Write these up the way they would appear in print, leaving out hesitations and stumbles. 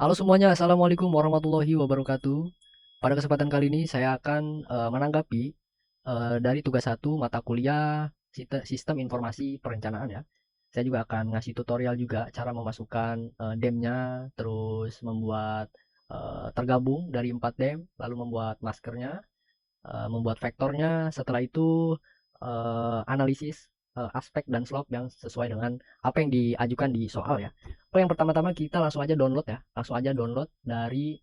Halo semuanya, Assalamualaikum warahmatullahi wabarakatuh. Pada kesempatan kali ini saya akan menanggapi dari tugas satu mata kuliah Sistem Informasi Perencanaan ya. Saya juga akan ngasih tutorial juga cara memasukkan DEM-nya, terus membuat tergabung dari 4 DEM, lalu membuat maskernya, membuat vektornya. Setelah itu analisis aspek dan slope yang sesuai dengan apa yang diajukan di soal ya. Oh, yang pertama-tama kita langsung aja download ya. Langsung aja download dari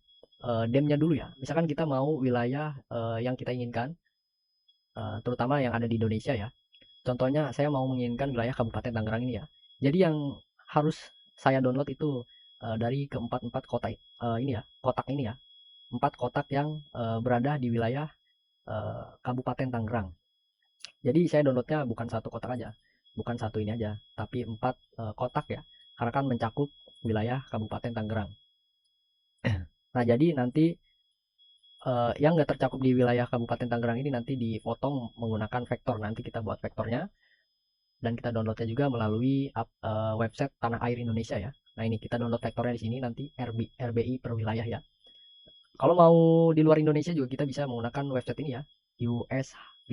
DEM-nya dulu ya. Misalkan kita mau wilayah yang kita inginkan, terutama yang ada di Indonesia ya. Contohnya saya mau menginginkan wilayah Kabupaten Tangerang ini ya. Jadi yang harus saya download itu dari keempat-empat kota ini ya, kotak ini ya. 4 kotak yang berada di wilayah Kabupaten Tangerang. Jadi saya downloadnya bukan satu kotak aja, bukan satu ini aja, tapi 4 kotak ya, karena kan mencakup wilayah Kabupaten Tangerang. Nah, jadi nanti yang nggak tercakup di wilayah Kabupaten Tangerang ini nanti dipotong menggunakan vektor. Nanti kita buat vektornya dan kita downloadnya juga melalui website Tanah Air Indonesia ya. Nah, ini kita download vektornya di sini nanti RBI per wilayah ya. Kalau mau di luar Indonesia juga kita bisa menggunakan website ini ya, USG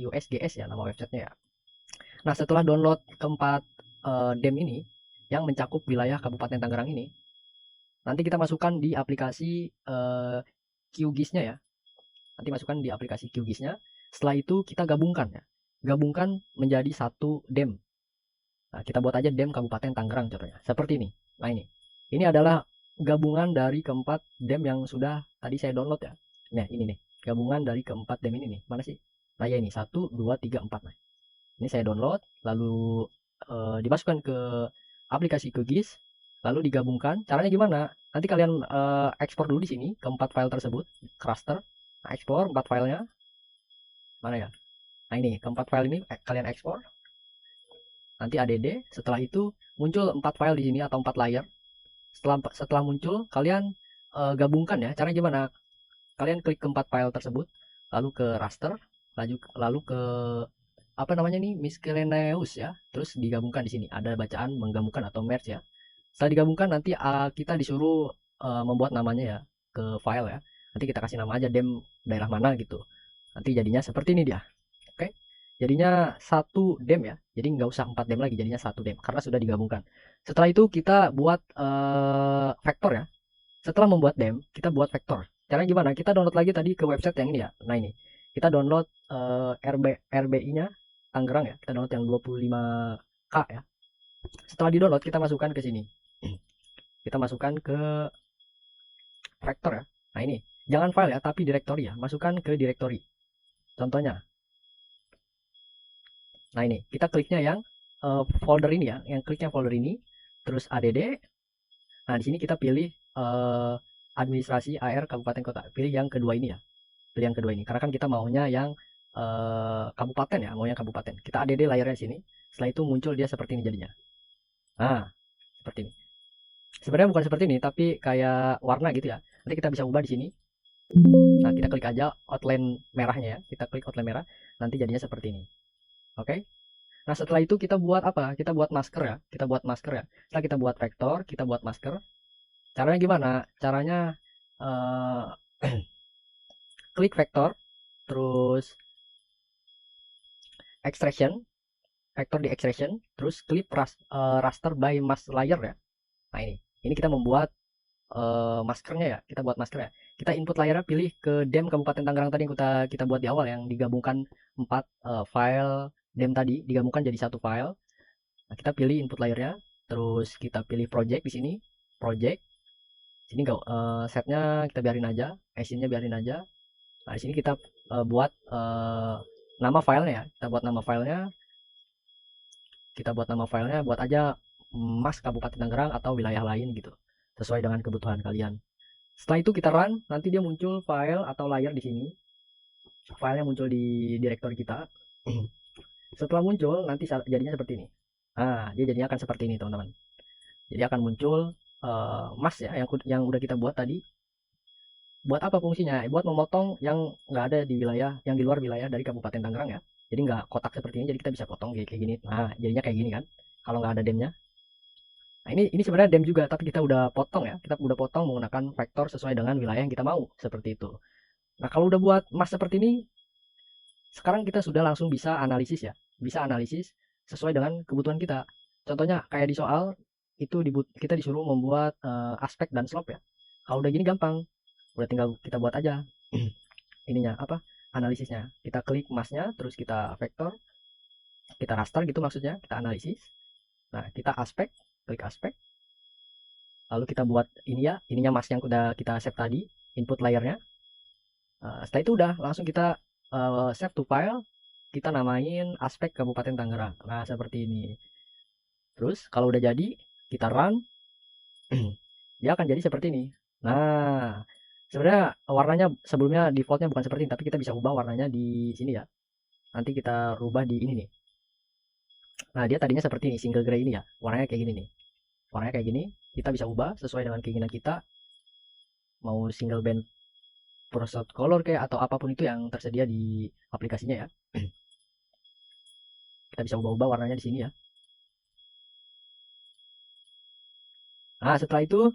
USGS ya nama websitenya ya. Nah, setelah download keempat DEM ini yang mencakup wilayah Kabupaten Tangerang ini, nanti kita masukkan di aplikasi QGIS-nya ya. Nanti masukkan di aplikasi QGIS-nya. Setelah itu kita gabungkan ya. Gabungkan menjadi satu DEM. Nah, kita buat aja DEM Kabupaten Tangerang contohnya. Seperti ini. Nah, ini. Ini adalah gabungan dari keempat DEM yang sudah tadi saya download ya. Nah, ini nih. Gabungan dari keempat DEM ini nih. Mana sih? Nah, ya ini. 1, 2, 3, 4. Nah, ini saya download, lalu dimasukkan ke aplikasi QGIS, lalu digabungkan. Caranya gimana? Nanti kalian ekspor dulu di sini keempat file tersebut, raster. Nah, ekspor 4 filenya. Mana ya? Nah, ini keempat file ini kalian ekspor. Nanti add. Setelah itu muncul 4 file di sini atau 4 layer. Setelah muncul, kalian gabungkan ya. Caranya gimana? Kalian klik keempat file tersebut, lalu ke raster, lalu ke apa namanya nih, miscellaneous ya, terus digabungkan di sini ada bacaan menggabungkan atau merge ya. Setelah digabungkan nanti kita disuruh membuat namanya ya ke file ya. Nanti kita kasih nama aja dem daerah mana gitu. Nanti jadinya seperti ini dia. Oke, jadinya satu dem ya, jadi nggak usah 4 dem lagi, jadinya satu dem karena sudah digabungkan. Setelah itu kita buat vektor ya. Setelah membuat dem kita buat vektor. Caranya gimana? Kita download lagi tadi ke website yang ini ya. Nah, ini kita download RBI-nya Tangerang ya. Kita download yang 25K ya. Setelah di download kita masukkan ke sini. Kita masukkan ke vektor ya. Nah, ini jangan file ya, tapi directory ya. Masukkan ke directory. Contohnya. Nah, ini kita kliknya yang folder ini ya, yang kliknya folder ini, terus add. Nah, di sini kita pilih administrasi AR Kabupaten Kota. Pilih yang kedua ini ya. Pilih yang kedua ini. Karena kan kita maunya yang kabupaten ya, maunya kabupaten. Kita add layernya sini. Setelah itu muncul dia seperti ini jadinya. Nah, seperti ini. Sebenarnya bukan seperti ini, tapi kayak warna gitu ya. Nanti kita bisa ubah di sini. Nah, kita klik aja outline merahnya ya. Kita klik outline merah, nanti jadinya seperti ini. Oke? Nah, setelah itu kita buat apa? Kita buat masker ya. Kita buat masker ya. Setelah kita buat vektor, kita buat masker. Caranya gimana? Caranya eh, klik vektor, terus extraction, vektor di extraction, terus klik raster by mask layer ya. Nah, ini kita membuat maskernya ya. Kita buat masker ya. Kita input layernya pilih ke DEM Kabupaten Tangerang tadi yang kita buat di awal yang digabungkan 4 file DEM tadi digabungkan jadi satu file. Nah, kita pilih input layernya, terus kita pilih project di sini, project. Sini enggak setnya kita biarin aja, asinnya biarin aja. Nah, di sini kita buat nama filenya ya. Kita buat nama filenya, buat aja Mas Kabupaten Tangerang atau wilayah lain gitu. Sesuai dengan kebutuhan kalian. Setelah itu kita run, nanti dia muncul file atau layar di sini. Filenya muncul di directory kita. Setelah muncul, nanti jadinya seperti ini. Nah, dia jadinya akan seperti ini, teman-teman. Jadi akan muncul mas ya, yang udah kita buat tadi. Buat apa fungsinya? Buat memotong yang nggak ada di wilayah, yang di luar wilayah dari Kabupaten Tangerang ya. Jadi nggak kotak seperti ini, jadi kita bisa potong kayak gini. Nah, jadinya kayak gini kan. Kalau nggak ada demnya. Nah, ini sebenarnya DEM juga, tapi kita udah potong ya. Kita udah potong menggunakan vektor sesuai dengan wilayah yang kita mau, seperti itu. Nah, kalau udah buat mas seperti ini, sekarang kita sudah langsung bisa analisis ya. Bisa analisis sesuai dengan kebutuhan kita. Contohnya kayak di soal itu kita disuruh membuat aspek dan slope ya. Kalau udah gini gampang, udah tinggal kita buat aja ininya apa analisisnya. Kita klik masnya, terus kita vektor, kita raster gitu maksudnya, kita analisis. Nah, kita aspek, klik aspek, lalu kita buat ini ya, ininya mas yang udah kita save tadi, input layernya. Setelah itu udah langsung kita save to file, kita namain aspek Kabupaten Tangerang. Nah, seperti ini. Terus kalau udah jadi, kita run, dia akan jadi seperti ini. Nah, sebenarnya warnanya sebelumnya defaultnya bukan seperti ini, tapi kita bisa ubah warnanya di sini ya. Nanti kita rubah di ini nih. Nah, dia tadinya seperti ini, single gray ini ya. Warnanya kayak gini nih. Warnanya kayak gini, kita bisa ubah sesuai dengan keinginan kita. Mau single band prosot color kayak atau apapun itu yang tersedia di aplikasinya ya. Kita bisa ubah-ubah warnanya di sini ya. Nah, setelah itu,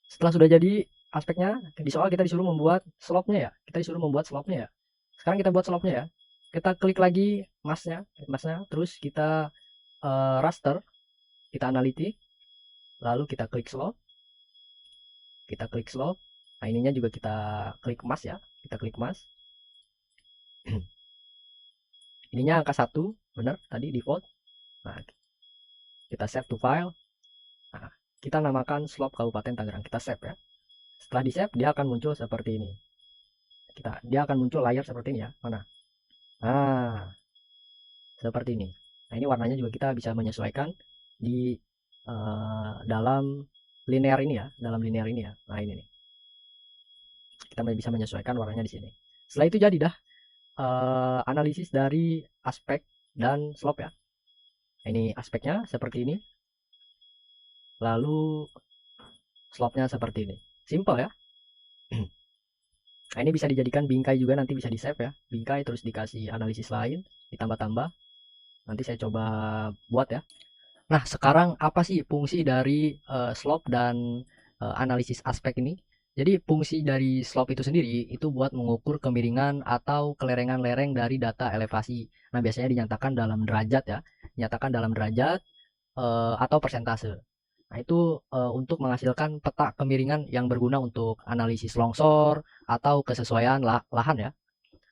setelah sudah jadi aspeknya, di soal kita disuruh membuat slope-nya ya. Kita disuruh membuat slope-nya ya. Sekarang kita buat slope-nya ya. Kita klik lagi masnya, terus kita raster, kita analitik, lalu kita klik slope, Nah, ininya juga kita klik mas ya, kita klik mas. Ininya angka 1, benar tadi default. Nah, kita save to file. Nah, kita namakan slope Kabupaten Tangerang, kita save ya. Setelah di save, dia akan muncul seperti ini. Dia akan muncul layar seperti ini ya. Mana? Nah, seperti ini. Nah, ini warnanya juga kita bisa menyesuaikan di dalam linear ini ya, Nah, ini nih. Kita bisa menyesuaikan warnanya di sini. Setelah itu jadi dah analisis dari aspek dan slope ya. Ini aspeknya seperti ini. Lalu slope-nya seperti ini. Simple ya. Nah, ini bisa dijadikan bingkai juga, nanti bisa di save ya. Bingkai terus dikasih analisis lain, ditambah-tambah. Nanti saya coba buat ya. Nah, sekarang apa sih fungsi dari slope dan analisis aspek ini? Jadi fungsi dari slope itu sendiri itu buat mengukur kemiringan atau kelerengan lereng dari data elevasi. Nah, biasanya dinyatakan dalam derajat ya. Dinyatakan dalam derajat atau persentase. Nah, itu untuk menghasilkan peta kemiringan yang berguna untuk analisis longsor atau kesesuaian lahan ya.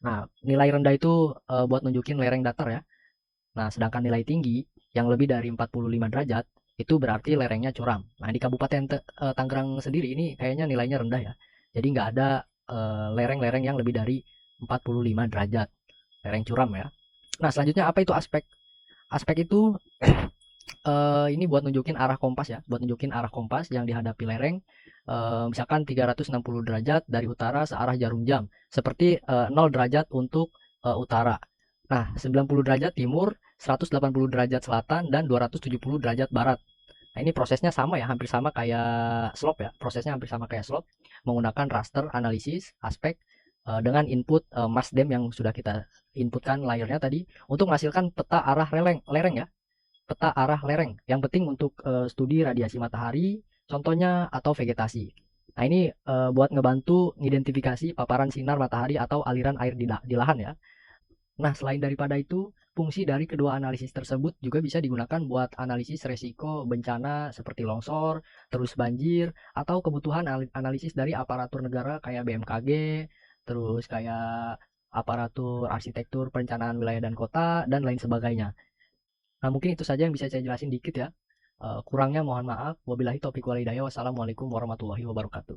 Nah, nilai rendah itu buat nunjukin lereng datar ya. Nah, sedangkan nilai tinggi yang lebih dari 45 derajat itu berarti lerengnya curam. Nah, di Kabupaten Tangerang sendiri ini kayaknya nilainya rendah ya. Jadi nggak ada lereng-lereng yang lebih dari 45 derajat. Lereng curam ya. Nah, selanjutnya apa itu aspek? Aspek itu ini buat nunjukin arah kompas ya, buat nunjukin arah kompas yang dihadapi lereng. Misalkan 360 derajat dari utara searah jarum jam, seperti 0 derajat untuk utara. Nah, 90 derajat timur, 180 derajat selatan, dan 270 derajat barat. Nah, ini prosesnya sama ya, hampir sama kayak slope ya. Prosesnya hampir sama kayak slope, menggunakan raster analisis aspek dengan input masdem yang sudah kita inputkan layernya tadi untuk menghasilkan peta arah lereng ya. Peta arah lereng yang penting untuk studi radiasi matahari contohnya atau vegetasi. Nah, ini buat ngebantu mengidentifikasi paparan sinar matahari atau aliran air di lahan ya. Nah, selain daripada itu, fungsi dari kedua analisis tersebut juga bisa digunakan buat analisis resiko bencana seperti longsor, terus banjir, atau kebutuhan analisis dari aparatur negara kayak BMKG, terus kayak aparatur arsitektur perencanaan wilayah dan kota, dan lain sebagainya. Nah, mungkin itu saja yang bisa saya jelasin dikit ya. Kurangnya mohon maaf. Wabillahi taufiq wal hidayah. Wassalamualaikum warahmatullahi wabarakatuh.